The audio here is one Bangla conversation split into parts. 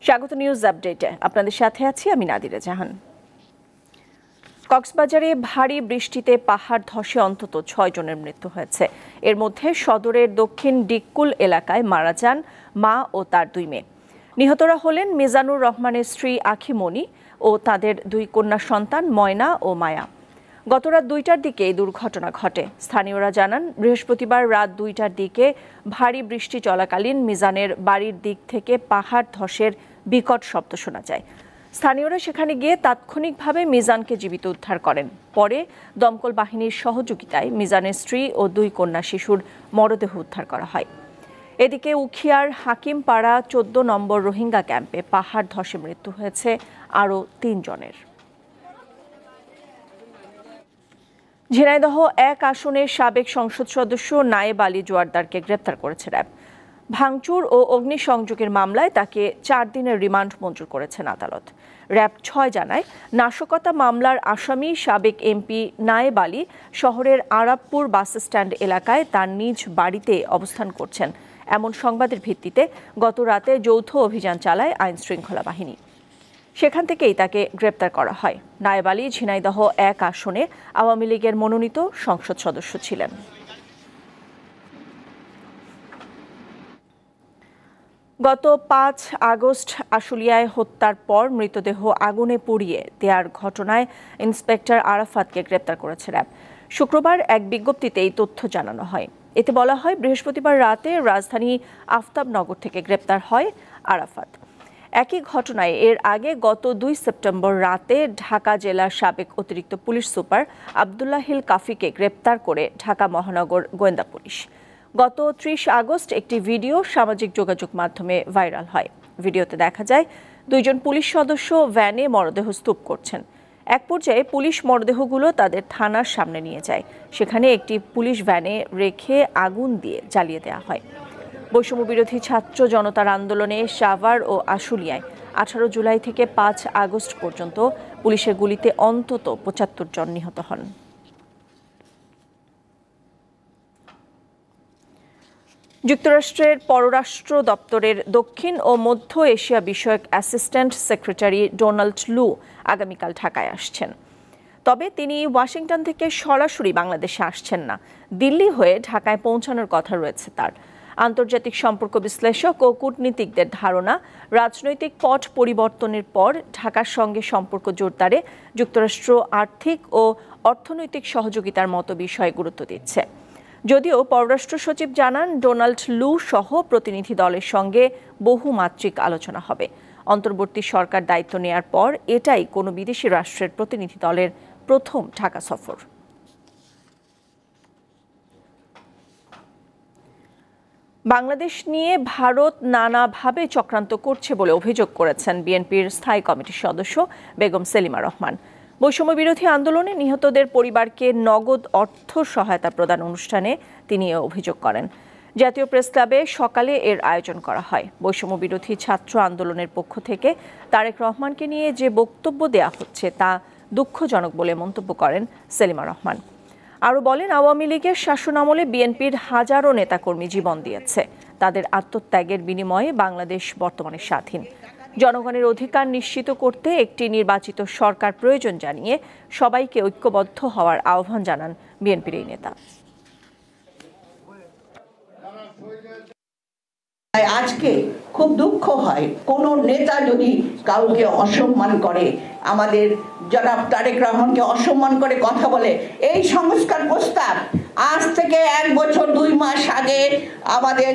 স্বাগত নিউজ আপডেটে আপনাদের সাথে আছি আমি নাদিরা জাহান। কক্সবাজারে ভারী বৃষ্টিতে পাহাড় ধসে অন্তত ৬ জনের মৃত্যু হয়েছে। এর মধ্যে সদরের দক্ষিণ ডিক্কুল এলাকায় মারা যান মা ও তার 2 মেয়ে। নিহতরা হলেন মিজানুর রহমানের স্ত্রী আখিমণি ও তাদের 2 কন্যা সন্তান ময়না ও মায়া। গত রাত 2টার দিকে এই দুর্ঘটনা ঘটে। স্থানীয়রা জানান, বৃহস্পতিবার রাত 2টার দিকে ভারী বৃষ্টি চলাকালীন মিজানের বাড়ির দিক থেকে পাহাড় ধসের বিকট শব্দ শোনা যায়। স্থানীয়রা সেখানে গিয়ে তাৎক্ষণিকভাবে মিজানকে জীবিত উদ্ধার করেন। পরে দমকল বাহিনীর সহযোগিতায় মিজানের স্ত্রী ও 2 কন্যা শিশুর মরদেহ উদ্ধার করা হয়। এদিকে উখিয়ার হাকিমপাড়া 14 নম্বর রোহিঙ্গা ক্যাম্পে পাহাড় ধসে মৃত্যু হয়েছে আরও 3 জনের। ঝিনাইদহ 1 আসনের সাবেক সংসদ সদস্য নায়েব আলী জোয়ারদারকে গ্রেপ্তার করেছে র্যাব। ভাঙচুর ও অগ্নিসংযোগের মামলায় তাকে 4 দিনের রিমান্ড মঞ্জুর করেছেন আদালত। র্যাব 6 জানায়, নাশকতা মামলার আসামি সাবেক এমপি নায়েব আলী শহরের আরাবপুর বাস স্ট্যান্ড এলাকায় তার নিজ বাড়িতে অবস্থান করছেন এমন সংবাদের ভিত্তিতে গত রাতে যৌথ অভিযান চালায় আইন শৃঙ্খলা বাহিনী। সেখান থেকেই তাকে গ্রেপ্তার করা হয়। নায়েব আলী ঝিনাইদহ 1 আসনে আওয়ামী লীগের মনোনীত সংসদ সদস্য ছিলেন। গত 5 আগস্ট আশুলিয়ায় হত্যার পর মৃতদেহ আগুনে পুড়িয়ে দেওয়ার ঘটনায় ইন্সপেক্টর আরাফাতকে গ্রেপ্তার করেছে র্যাব। শুক্রবার এক বিজ্ঞপ্তিতে এই তথ্য জানানো হয়। এতে বলা হয়, বৃহস্পতিবার রাতে রাজধানী আফতাবনগর থেকে গ্রেপ্তার হয় আরাফাত। একই ঘটনায় এর আগে গত 2 সেপ্টেম্বর রাতে ঢাকা জেলার সাবেক অতিরিক্ত পুলিশ সুপার আবদুল্লাহিল কাফিকে গ্রেপ্তার করে ঢাকা মহানগর গোয়েন্দা পুলিশ। গত 30 আগস্ট একটি ভিডিও সামাজিক যোগাযোগ মাধ্যমে ভাইরাল হয়। ভিডিওতে দেখা যায় 2 জন পুলিশ সদস্য ভ্যানে মরদেহ স্তূপ করছেন। এক পর্যায়ে পুলিশ মরদেহগুলো তাদের থানার সামনে নিয়ে যায়। সেখানে একটি পুলিশ ভ্যানে রেখে আগুন দিয়ে জ্বালিয়ে দেওয়া হয়। বৈষম্য বিরোধী ছাত্র জনতার আন্দোলনে সাভার ও আশুলিয়ায় 18 জুলাই থেকে 5 আগস্ট পর্যন্ত পুলিশের গুলিতে অন্তত 75 জন নিহত হন। যুক্তরাষ্ট্রের পররাষ্ট্র দপ্তরের দক্ষিণ ও মধ্য এশিয়া বিষয়ক অ্যাসিস্ট্যান্ট সেক্রেটারি ডোনাল্ড লু আগামীকাল ঢাকায় আসছেন। তবে তিনি ওয়াশিংটন থেকে সরাসরি বাংলাদেশে আসছেন না। দিল্লি হয়ে ঢাকায় পৌঁছানোর কথা রয়েছে তার। আন্তর্জাতিক সম্পর্ক বিশ্লেষক ও কূটনীতিকদের ধারণা, রাজনৈতিক পট পরিবর্তনের পর ঢাকার সঙ্গে সম্পর্ক জোরদারে যুক্তরাষ্ট্র আর্থিক ও অর্থনৈতিক সহযোগিতার মতো বিষয়ে গুরুত্ব দিচ্ছে। যদিও পররাষ্ট্র সচিব জানান, ডোনাল্ড লু সহ প্রতিনিধি দলের সঙ্গে বহুমাত্রিক আলোচনা হবে। অন্তর্বর্তী সরকার দায়িত্ব নেয়ার পর এটাই কোনো বিদেশি রাষ্ট্রের প্রতিনিধি দলের প্রথম ঢাকা সফর। বাংলাদেশ নিয়ে ভারত নানাভাবে চক্রান্ত করছে বলে অভিযোগ করেছেন বিএনপির স্থায়ী কমিটির সদস্য বেগম সেলিমা রহমান। বৈষম্য বিরোধী আন্দোলনে নিহতদের পরিবারকে নগদ অর্থ সহায়তা প্রদান অনুষ্ঠানে তিনি এ অভিযোগ করেন। জাতীয় প্রেস ক্লাবে সকালে এর আয়োজন করা হয়। বৈষম্য বিরোধী ছাত্র আন্দোলনের পক্ষ থেকে তারেক রহমানকে নিয়ে যে বক্তব্য দেয়া হচ্ছে তা দুঃখজনক বলে মন্তব্য করেন সেলিমা রহমান। আরও বলেন, আওয়ামী লীগের শাসনামলে বিএনপির হাজারো নেতাকর্মী জীবন দিয়েছে। তাদের আত্মত্যাগের বিনিময়ে বাংলাদেশ বর্তমানে স্বাধীন। জনগণের অধিকার নিশ্চিত করতে একটি নির্বাচিত সরকার প্রয়োজন জানিয়ে সবাইকে ঐক্যবদ্ধ হওয়ার আহ্বান জানান বিএনপির এই নেতা। আজকে খুব দুঃখ হয় কোন নেতা যদি কাউকে অসম্মান করে, আমাদের জনাব তারেক রহমানকে অসম্মান করে কথা বলে। এই সংস্কার প্রস্তাব আজ থেকে 1 বছর 2 মাস আগে আমাদের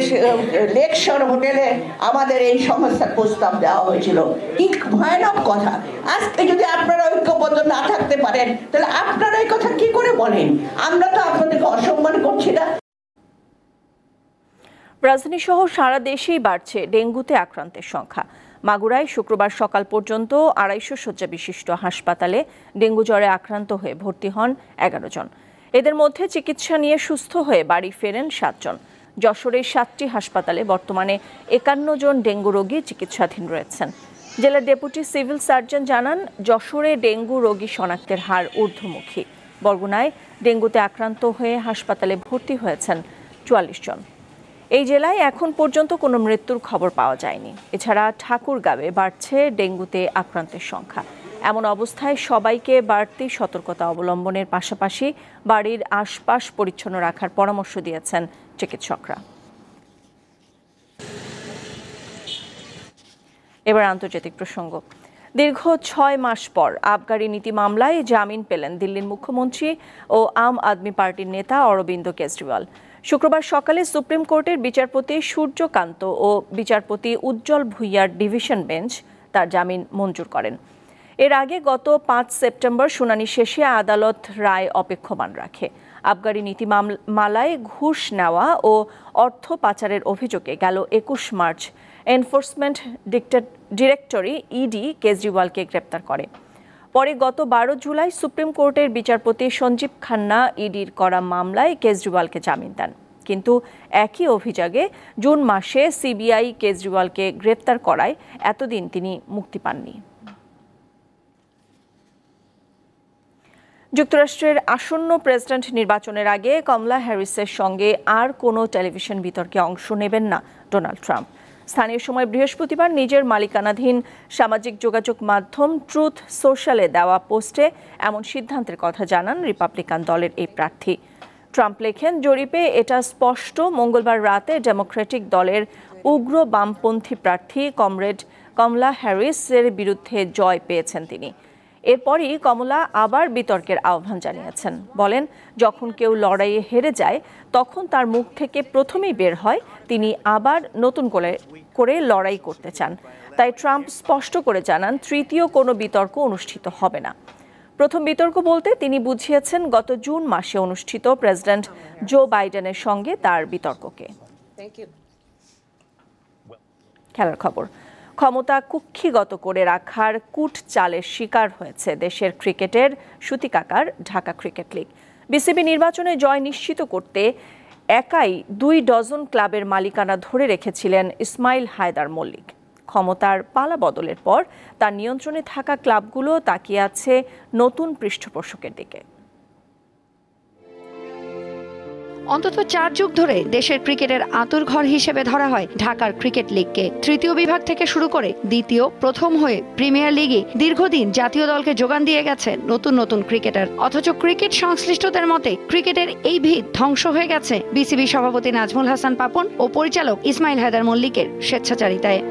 লেকশোর হোটেলে আমাদের এই সংস্কার প্রস্তাব দেওয়া হয়েছিল। কি ভয়ানক কথা! আজকে যদি আপনারা ঐক্যবদ্ধ না থাকতে পারেন, তাহলে আপনারা এই কথা কি করে বলেন? আমরা তো আপনাদেরকে অসম্মান করছি না। রাজধানী সহ সারা দেশেই বাড়ছে ডেঙ্গুতে আক্রান্তের সংখ্যা। মাগুরায় শুক্রবার সকাল পর্যন্ত 250 শয্যা বিশিষ্ট হাসপাতালে ডেঙ্গু জ্বরে আক্রান্ত হয়ে ভর্তি হন 11 জন। এদের মধ্যে চিকিৎসা নিয়ে সুস্থ হয়ে বাড়ি ফেরেন 7 জন। যশোরের 7টি হাসপাতালে বর্তমানে 51 জন ডেঙ্গু রোগী চিকিৎসাধীন রয়েছেন। জেলার ডেপুটি সিভিল সার্জন জানান, যশোরে ডেঙ্গু রোগী শনাক্তের হার ঊর্ধ্বমুখী। বরগুনায় ডেঙ্গুতে আক্রান্ত হয়ে হাসপাতালে ভর্তি হয়েছেন 44 জন। এই জেলায় এখন পর্যন্ত কোনো মৃত্যুর খবর পাওয়া যায়নি। এছাড়া ঠাকুরগাঁওয়ে বাড়ছে ডেঙ্গুতে আক্রান্তের সংখ্যা। এমন অবস্থায় সবাইকে বাড়তি সতর্কতা অবলম্বনের পাশাপাশি বাড়ির আশপাশ পরিচ্ছন্ন রাখার পরামর্শ দিয়েছেন চিকিৎসকরা। এবার আন্তর্জাতিক প্রসঙ্গ। দীর্ঘ 6 মাস পর আবগারি নীতি মামলায় জামিন পেলেন দিল্লির মুখ্যমন্ত্রী ও আম আদমি পার্টির নেতা অরবিন্দ কেজরিওয়াল। শুক্রবার সকালে সুপ্রিম কোর্টের বিচারপতি সূর্যকান্ত ও বিচারপতি উজ্জ্বল ভুইয়ার ডিভিশন বেঞ্চ তার জামিন মঞ্জুর করেন। এর আগে গত 5 সেপ্টেম্বর শুনানি শেষে আদালত রায় অপেক্ষমান রাখে। আবগারি নীতি মামলায় ঘুষ নেওয়া ও অর্থ পাচারের অভিযোগে গেল 21 মার্চ এনফোর্সমেন্ট ডিরেক্টরি ইডি কেজরিওয়ালকে গ্রেপ্তার করে। পরে গত 12 জুলাই সুপ্রিম কোর্টের বিচারপতি সঞ্জীব খান্না ইডির করা মামলায় কেজরিওয়ালকে জামিন দেন। কিন্তু একই অভিযোগে জুন মাসে সিবিআই কেজরিওয়ালকে গ্রেপ্তার করায় এতদিন তিনি মুক্তি পাননি। যুক্তরাষ্ট্রের আসন্ন প্রেসিডেন্ট নির্বাচনের আগে কমলা হ্যারিসের সঙ্গে আর কোনো টেলিভিশন বিতর্কে অংশ নেবেন না ডোনাল্ড ট্রাম্প। স্থানীয় সময় বৃহস্পতিবার নিজের মালিকানাধীন সামাজিক যোগাযোগ মাধ্যম ট্রুথ সোশ্যালে দেওয়া পোস্টে এমন সিদ্ধান্তের কথা জানান রিপাবলিকান দলের এই প্রার্থী। ট্রাম্প লেখেন, জরিপে এটা স্পষ্ট, মঙ্গলবার রাতে ডেমোক্রেটিক দলের উগ্র বামপন্থী প্রার্থী কমরেড কমলা হ্যারিসের বিরুদ্ধে জয় পেয়েছেন তিনি। এরপরই কমলা আবার বিতর্কের আহ্বান জানিয়েছেন। বলেন, যখন কেউ লড়াইয়ে হেরে যায় তখন তার মুখ থেকে প্রথমেই বের হয় তিনি আবার নতুন করে লড়াই করতে চান। তাই ট্রাম্প স্পষ্ট করে জানান তৃতীয় কোনো বিতর্ক অনুষ্ঠিত হবে না। প্রথম বিতর্ক বলতে তিনি বুঝিয়েছেন গত জুন মাসে অনুষ্ঠিত প্রেসিডেন্ট জো বাইডেনের সঙ্গে তার বিতর্ককে। খেলার খবর। ক্ষমতা কুক্ষিগত করে রাখার কূটচালের শিকার হয়েছে দেশের ক্রিকেটের সুতিকাকার ঢাকা ক্রিকেট লিগ। বিসিবি নির্বাচনে জয় নিশ্চিত করতে একাই 2 ডজন ক্লাবের মালিকানা ধরে রেখেছিলেন ইসমাইল হায়দার মল্লিক। ক্ষমতার পালা বদলের পর তার নিয়ন্ত্রণে থাকা ক্লাবগুলো তাকিয়ে আছে নতুন পৃষ্ঠপোষকের দিকে। অন্তত 4 যুগ ধরে দেশের ক্রিকেটের আঁতুড়ঘর হিসেবে ধরা হয় ঢাকার ক্রিকেট লিগকে। তৃতীয় বিভাগ থেকে শুরু করে দ্বিতীয়, প্রথম হয়ে প্রিমিয়ার লিগে দীর্ঘদিন জাতীয় দলকে যোগান দিয়ে গেছে নতুন নতুন ক্রিকেটার। অথচ ক্রিকেট সংশ্লিষ্টদের মতে ক্রিকেটের এই ভিত ধ্বংস হয়ে গেছে বিসিবি সভাপতি নাজমুল হাসান পাপন ও পরিচালক ইসমাইল হায়দার মল্লিকের স্বেচ্ছাচারিতায়।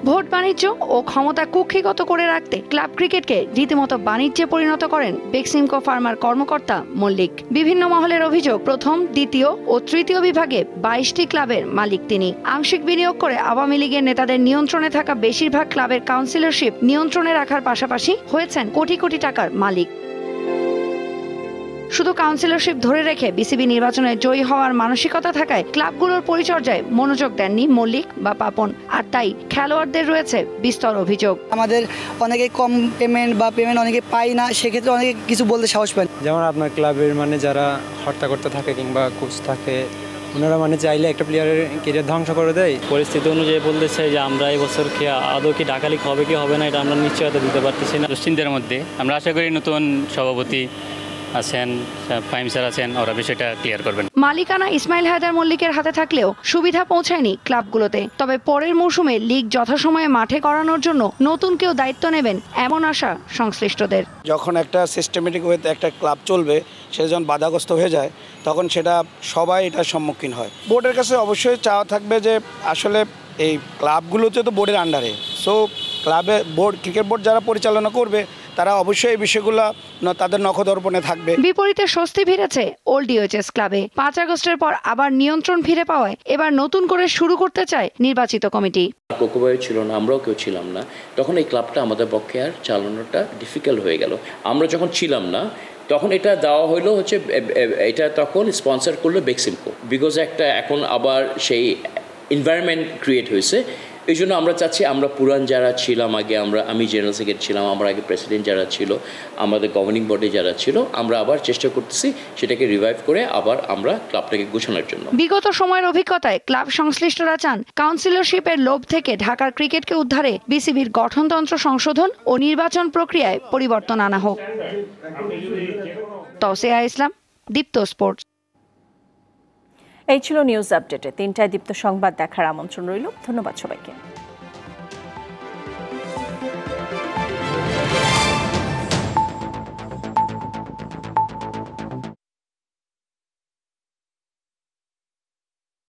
ভোট বাণিজ্য ও ক্ষমতা কুক্ষিগত করে রাখতে ক্লাব ক্রিকেটকে রীতিমতো বাণিজ্যে পরিণত করেন বেক্সিমকো ফার্মার কর্মকর্তা মল্লিক। বিভিন্ন মহলের অভিযোগ, প্রথম, দ্বিতীয় ও তৃতীয় বিভাগে 22টি ক্লাবের মালিক তিনি। আংশিক বিনিয়োগ করে আওয়ামী লীগের নেতাদের নিয়ন্ত্রণে থাকা বেশিরভাগ ক্লাবের কাউন্সিলরশিপ নিয়ন্ত্রণে রাখার পাশাপাশি হয়েছেন কোটি কোটি টাকার মালিক। শুধু কাউন্সিলরশিপ ধরে রেখে বিসিবি নির্বাচনে জয়ী হওয়ার মানসিকতা থাকায় ক্লাবগুলোর পরিচর্যায় মনোযোগ দেননি মল্লিক বা পাপন, আর তাই খেলোয়াড়দের রয়েছে বিস্তর অভিযোগ। আমাদের অনেকে কম পেমেন্ট বা পেমেন্ট অনেকে পাই না, সেক্ষেত্রে অনেকে কিছু বলতে সাহস পায়। যেমন আপনার ক্লাবের যারা হর্তাকর্তা থাকে কিংবা কোচ থাকে, ওনারা চাইলে একটা প্লেয়ারের ক্যারিয়ার ধ্বংস করে দেয়। পরিস্থিতি অনুযায়ী বলতেছে যে আমরা এবছর আদৌ কি ঢাকা লিগ হবে কি হবে না, এটা আমরা নিশ্চয়তা দিতে পারতেছি না। দুশ্চিন্তার মধ্যে আমরা আশা করি নতুন সভাপতি আছেন, ফাইম স্যার আছেন, ওরা বিষয়টা ক্লিয়ার করবেন। মালিকানা ইসমাইল হায়দার মল্লিকের হাতে থাকলেও সুবিধা পৌঁছায়নি ক্লাবগুলোতে। তবে পরের মৌসুমে লিগ যথাসময়ে মাঠে করানোর জন্য নতুন কেউ দায়িত্ব নেবেন এমন আশা সংশ্লিষ্টদের। যখন একটা সিস্টেমেটিক ওয়েতে একটা ক্লাব চলবে, সেটা যখন বাধাগ্রস্ত হয়ে যায় তখন সেটা সবাই এটার সম্মুখীন হয়। বোর্ডের কাছে অবশ্যই চাওয়া থাকবে যে আসলে এই ক্লাবগুলোতে তো বোর্ডের আন্ডারে, সো ক্লাবে বোর্ড, ক্রিকেট বোর্ড যারা পরিচালনা করবে তারা অবশ্যই এই বিষয়গুলো তাদের নখদর্পণে থাকবে। বিপরীতে স্বস্তি ফিরেছে ওল্ড ইউএচএস ক্লাবে। 5 আগস্টের পর আবার নিয়ন্ত্রণ ফিরে পাওয়ায় এবার নতুন করে শুরু করতে চায় নির্বাচিত কমিটি। কোকোবাই ছিল না, আমরাও কেউ ছিলাম না, তখন এই ক্লাবটা আমাদের পক্ষে আর চালানোটা ডিফিকাল্ট হয়ে গেল। আমরা যখন ছিলাম না তখন এটা দেওয়া হলো এটা তখন স্পন্সর করলো বেক্সিমকো, বিকজ একটা এখন আবার সেই এনভায়রনমেন্ট ক্রিয়েট হয়েছে। এই জন্য আমরা চাচ্ছি আমরা পুরান যারা ছিলাম আগে, আমি জেনারেল সেক্রেটারি ছিলাম, আমরা আগে প্রেসিডেন্ট যারা ছিল, আমাদের গভর্নিং বডি যারা ছিল, আমরা আবার চেষ্টা করতেছি সেটাকে রিভাইভ করে আবার আমরা ক্লাবটাকে গোছানোর জন্য। বিগত সময়ের অভিজ্ঞতায় ক্লাব সংশ্লিষ্টরা চান কাউন্সিলরশিপের লোভ থেকে ঢাকার ক্রিকেটকে উদ্ধারে বিসিবির গঠনতন্ত্র সংশোধন ও নির্বাচন প্রক্রিয়ায় পরিবর্তন আনা হোক। তৌসিয়া ইসলাম, দীপ্ত স্পোর্টস। এই ছিল নিউজ আপডেটে। 3টায় দীপ্ত সংবাদ দেখার আমন্ত্রণ রইল। ধন্যবাদ সবাইকে।